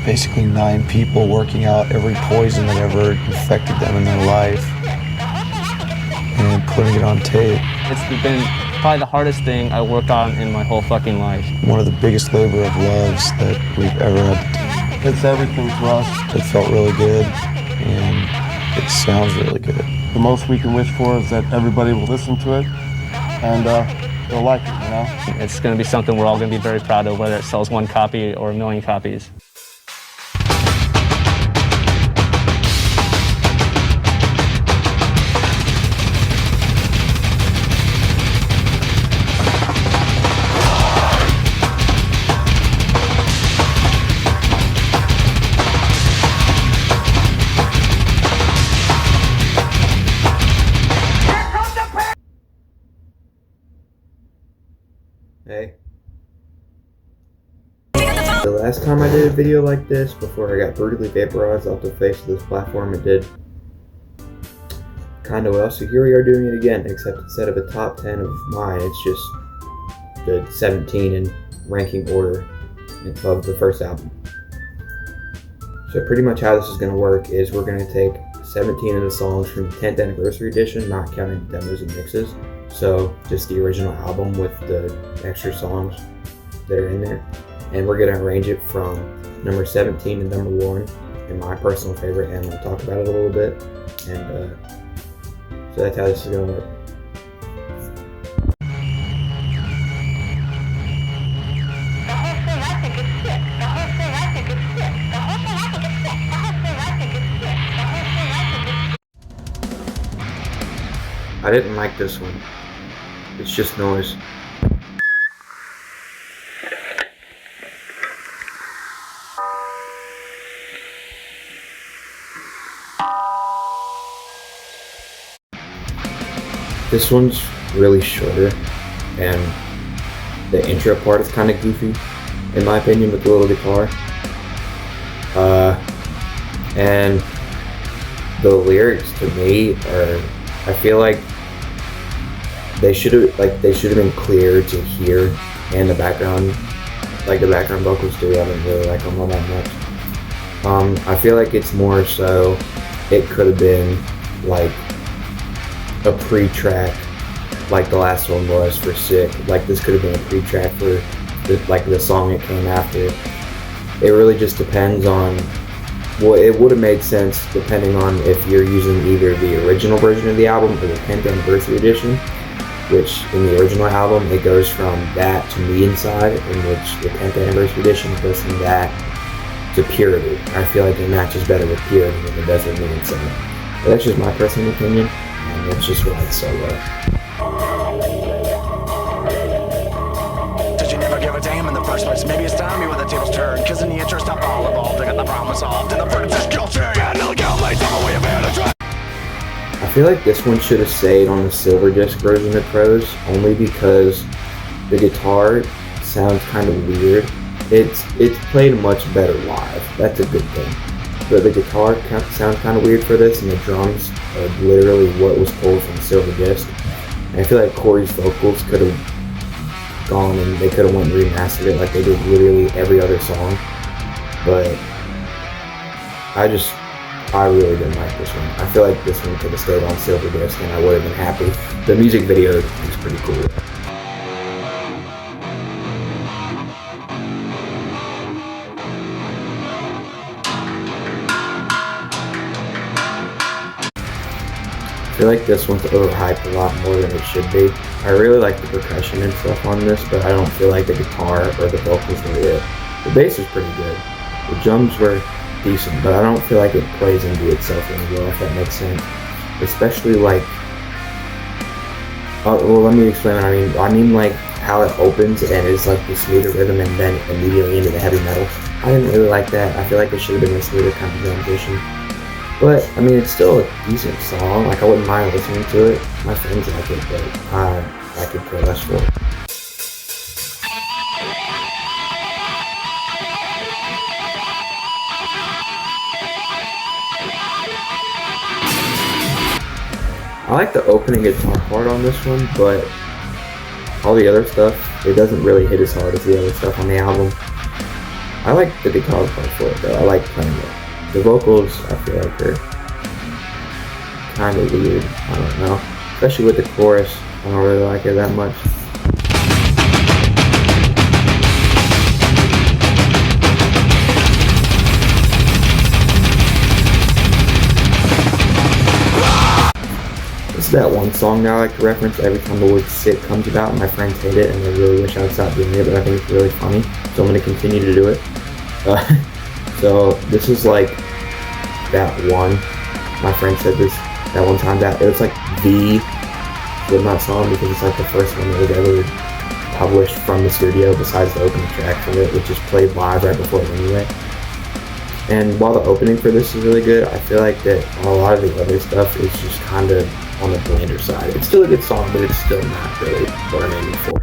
basically 9 people working out every poison that ever infected them in their life and putting it on tape. It's been probably the hardest thing I worked on in my whole fucking life. One of the biggest labor of loves that we've ever had to do. It's everything to us. It felt really good, and it sounds really good. The most we can wish for is that everybody will listen to it, and they'll like it, you know? It's going to be something we're all going to be very proud of, whether it sells 1 copy or 1,000,000 copies. Hey. The last time I did a video like this, before I got brutally vaporized off the face of this platform, it did kinda well, so here we are doing it again, except instead of a top 10 of mine, it's just the 17 in ranking order of the first album. So pretty much how this is going to work is we're going to take 17 of the songs from the 10th anniversary edition, not counting demos and mixes. So just the original album with the extra songs that are in there. And we're going to arrange it from number 17 to number 1, and my personal favorite, and we'll talk about it a little bit. And so that's how this is going to work. I didn't like this one. It's just noise. This one's really shorter, and the intro part is kind of goofy, in my opinion, with the little guitar. And the lyrics to me are, I feel like they should have been clear to hear, and the background vocals too. I don't really like them all that much. I feel like it's more so it could have been like a pre-track, like the last one was for Sick. Like this could have been a pre-track for the song it came after. It really just depends on. Well, it would have made sense depending on if you're using either the original version of the album or the 10th anniversary edition, which in the original album it goes from that to Me Inside, in which the 10th anniversary edition goes from that to Purity. I feel like it matches better with Purity than it does with Me Inside. But that's just my personal opinion, and that's just why it's so low. Damn in the first place. Maybe it's time you when the tables turn. Cause in the interest of all involved, I got the problem solved. And the British culture, yeah, I feel like this one should have stayed on the silver disc version of Pros, only because the guitar sounds kind of weird. It's played much better live. That's a good thing. But the guitar sounds kind of weird for this, and the drums are literally what was pulled from the silver disc. And I feel like Corey's vocals could have gone and they could have went and remastered it like they did literally every other song. But I really didn't like this one. I feel like this one could have stayed on silver disc and I would have been happy. The music video is pretty cool. I feel like this one's overhyped a lot more than it should be. I really like the percussion and stuff on this, but I don't feel like the guitar or the vocals were it. The bass is pretty good. The drums were decent, but I don't feel like it plays into itself really well, if that makes sense. Especially like, well, let me explain what I mean. I mean like how it opens and it's like the smoother rhythm and then immediately into the heavy metal. I didn't really like that. I feel like it should have been a smoother kind of transition. But, I mean, it's still a decent song. Like, I wouldn't mind listening to it. My friends like it, but I could care less for it. I like the opening guitar part on this one, but all the other stuff, it doesn't really hit as hard as the other stuff on the album. I like the guitar part for it though. I like playing it. The vocals, I feel like are kind of weird. I don't know, especially with the chorus. I don't really like it that much. This is that one song that I like to reference every time the word "sick" comes about. My friends hate it and they really wish I would stop doing it, but I think it's really funny, so I'm going to continue to do it. So this is like that one. My friend said this that one time that it was like the Slipknot song because it's like the first one that was ever published from the studio besides the opening track from it, which is played live right before it anyway. And while the opening for this is really good, I feel like that a lot of the other stuff is just kind of on the blander side. It's still a good song, but it's still not really what I'm aiming for.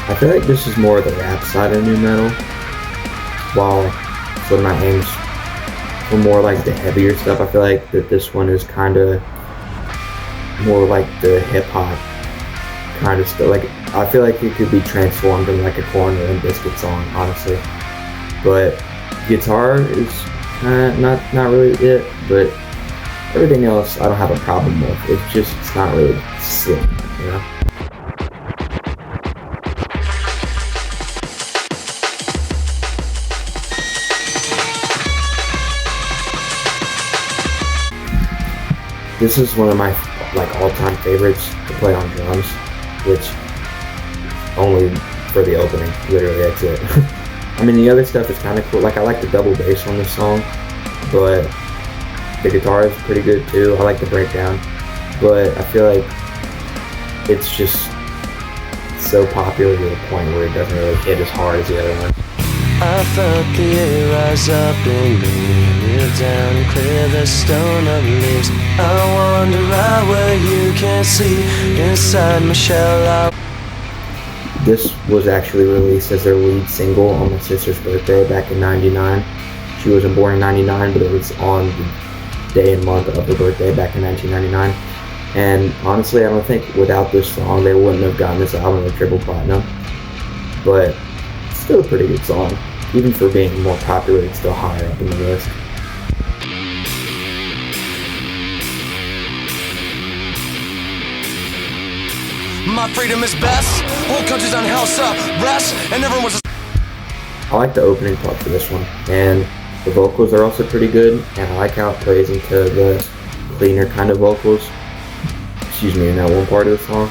I feel like this is more of the rap side of nu metal, while Slipknot aims for more like the heavier stuff. I feel like that this one is kind of more like the hip hop kind of stuff. Like I feel like it could be transformed into like a Korn or a Biscuit song, honestly. But guitar is not really it, but everything else I don't have a problem with. It's not really sick, you know. This is one of my like all-time favorites to play on drums, which only for the opening, literally that's it. I mean the other stuff is kind of cool, like I like the double bass on this song, but the guitar is pretty good too. I like the breakdown, but I feel like it's just so popular to the point where it doesn't really hit as hard as the other one. I felt the air rise up in me, kneel down and clear the stone of leaves. I wander out where you can't see, inside my shell. This was actually released as their lead single on my sister's birthday back in '99. She wasn't born in '99, but it was on the day and month of her birthday back in 1999. And honestly, I don't think without this song they wouldn't have gotten this album a triple platinum. But still a pretty good song. Even for being more popular, it's still higher up in the list. My freedom is best. Whole country's on house arrest, and everyone's. I like the opening part for this one, and the vocals are also pretty good, and I like how it plays into the cleaner kind of vocals. Excuse me, in that one part of the song.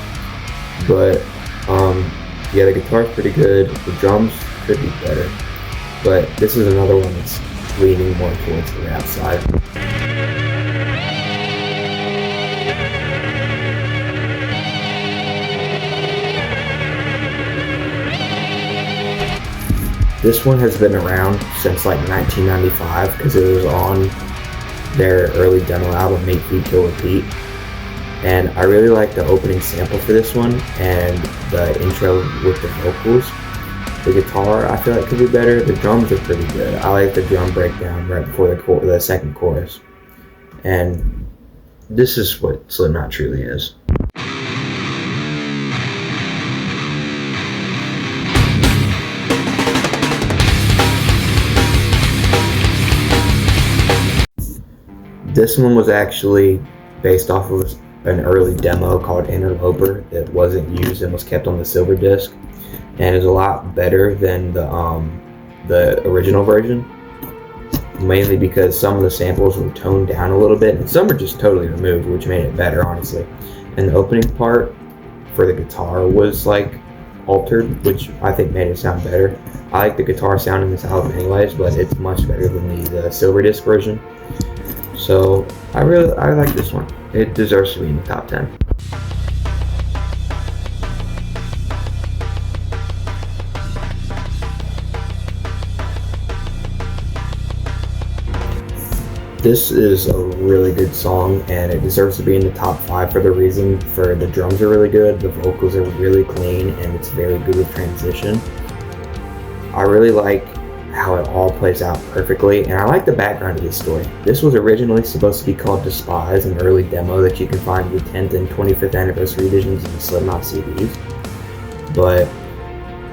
But yeah, the guitar's pretty good. The drums could be better, but this is another one that's leaning more towards the rap side. This one has been around since like 1995 because it was on their early demo album, Make Food Kill Repeat. And I really like the opening sample for this one and the intro with the vocals. The guitar I feel like could be better. The drums are pretty good. I like the drum breakdown right before the second chorus. And this is what Slipknot truly is. This one was actually based off of an early demo called Interloper that wasn't used and was kept on the silver disc, and is a lot better than the original version, mainly because some of the samples were toned down a little bit and some were just totally removed, which made it better, honestly. And the opening part for the guitar was like altered, which I think made it sound better. I like the guitar sound in this album anyways, but it's much better than the silver disc version. So I like this one. It deserves to be in the top 10. This is a really good song and it deserves to be in the top 5 for the reason for the drums are really good, the vocals are really clean, and it's very good with transition. I really like how it all plays out perfectly, and I like the background of this story. This was originally supposed to be called Despise, an early demo that you can find in the 10th and 25th anniversary editions of the Slipknot CDs. But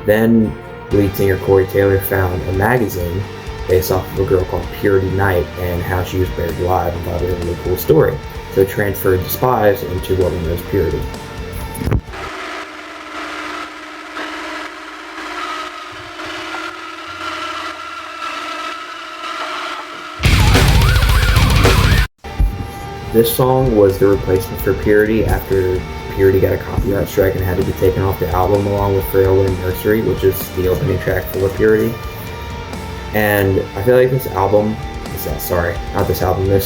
then lead singer Corey Taylor found a magazine based off of a girl called Purity Knight and how she was buried alive, and thought it was a really cool story. So transferred Despise into what we know as Purity. This song was the replacement for Purity after Purity got a copyright strike and had to be taken off the album, along with Frail Wind Nursery, which is the opening track for Purity. And I feel like this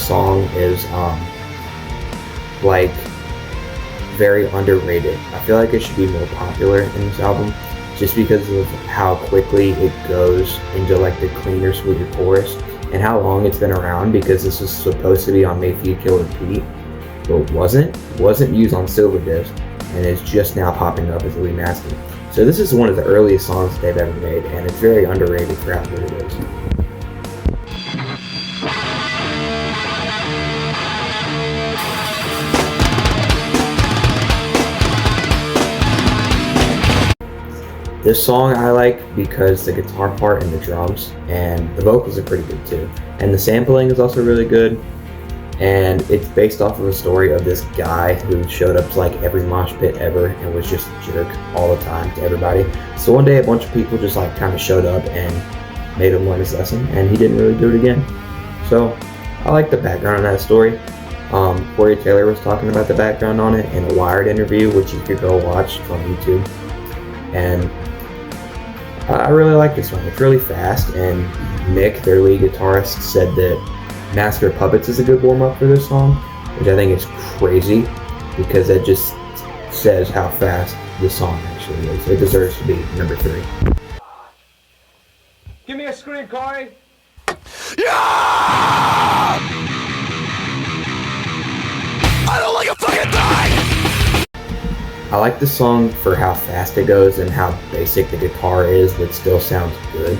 song is like very underrated. I feel like it should be more popular in this album, just because of how quickly it goes into like the cleaner, sweeter chorus, and how long it's been around, because this was supposed to be on Mayfield Killer Pete, but wasn't used on Silverdisc, and is just now popping up as a remaster. So this is one of the earliest songs that they've ever made, and it's very underrated for how good it is. This song I like because the guitar part and the drums and the vocals are pretty good too. And the sampling is also really good. And it's based off of a story of this guy who showed up to like every mosh pit ever and was just a jerk all the time to everybody. So one day a bunch of people just like kind of showed up and made him learn his lesson, and he didn't really do it again. So I like the background of that story. Corey Taylor was talking about the background on it in a Wired interview, which you could go watch from YouTube. And I really like this one. It's really fast, and Mick, their lead guitarist, said that Master of Puppets is a good warm-up for this song, which I think is crazy, because that just says how fast this song actually is. It deserves to be number 3. Give me a scream, Corey. Yeah! I don't like a fucking thing! I like the song for how fast it goes and how basic the guitar is, but still sounds good.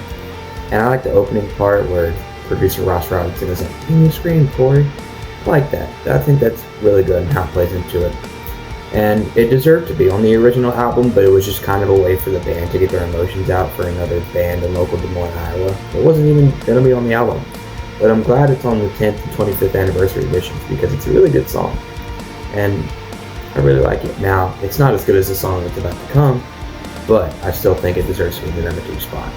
And I like the opening part where producer Ross Robinson is like, "Give me a scream, Corey." I like that. I think that's really good and how it plays into it. And it deserved to be on the original album, but it was just kind of a way for the band to get their emotions out for another band in local Des Moines, Iowa. It wasn't even going to be on the album. But I'm glad it's on the 10th and 25th anniversary editions, because it's a really good song. And I really like it. Now, it's not as good as the song that's about to come, but I still think it deserves to be the number 2 spot.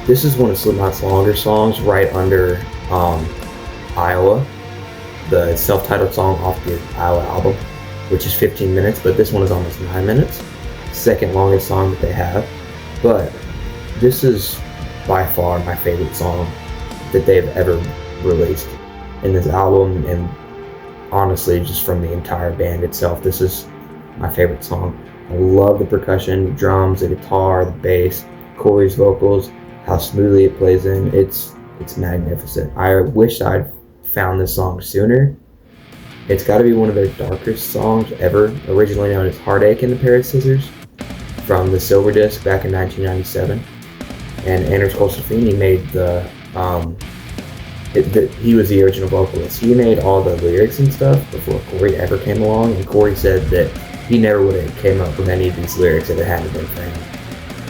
This is one of Slipknot's longer songs, right under Iowa, the self-titled song off the Iowa album, which is 15 minutes, but this one is almost 9 minutes. Second longest song that they have. But this is by far my favorite song that they've ever released in this album, and honestly just from the entire band itself, this is my favorite song. I love the percussion, the drums, the guitar, the bass, Corey's vocals, how smoothly it plays in. It's magnificent. I wish I'd found this song sooner. It's got to be one of their darkest songs ever, originally known as Heartache and the Pair of Scissors, from the Silverdisc back in 1997. And Anders Colsefini made he was the original vocalist. He made all the lyrics and stuff before Corey ever came along, and Corey said that he never would have came up with any of these lyrics if it hadn't been for him.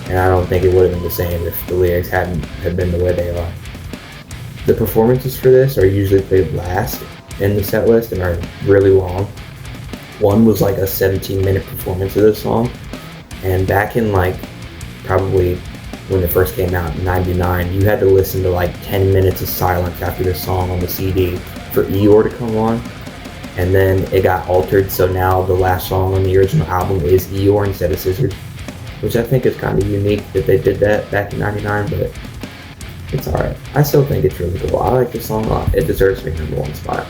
And I don't think it would have been the same if the lyrics hadn't been the way they are. The performances for this are usually played last in the set list and are really long. One was like a 17-minute performance of this song, and back in like probably when it first came out in 99, you had to listen to like 10 minutes of silence after this song on the CD for Eeyore to come on. And then it got altered, so now the last song on the original album is Eeyore instead of Scissors, which I think is kind of unique that they did that back in 99, but it's alright. I still think it's really cool. I like this song a lot. It deserves to be number 1 spot.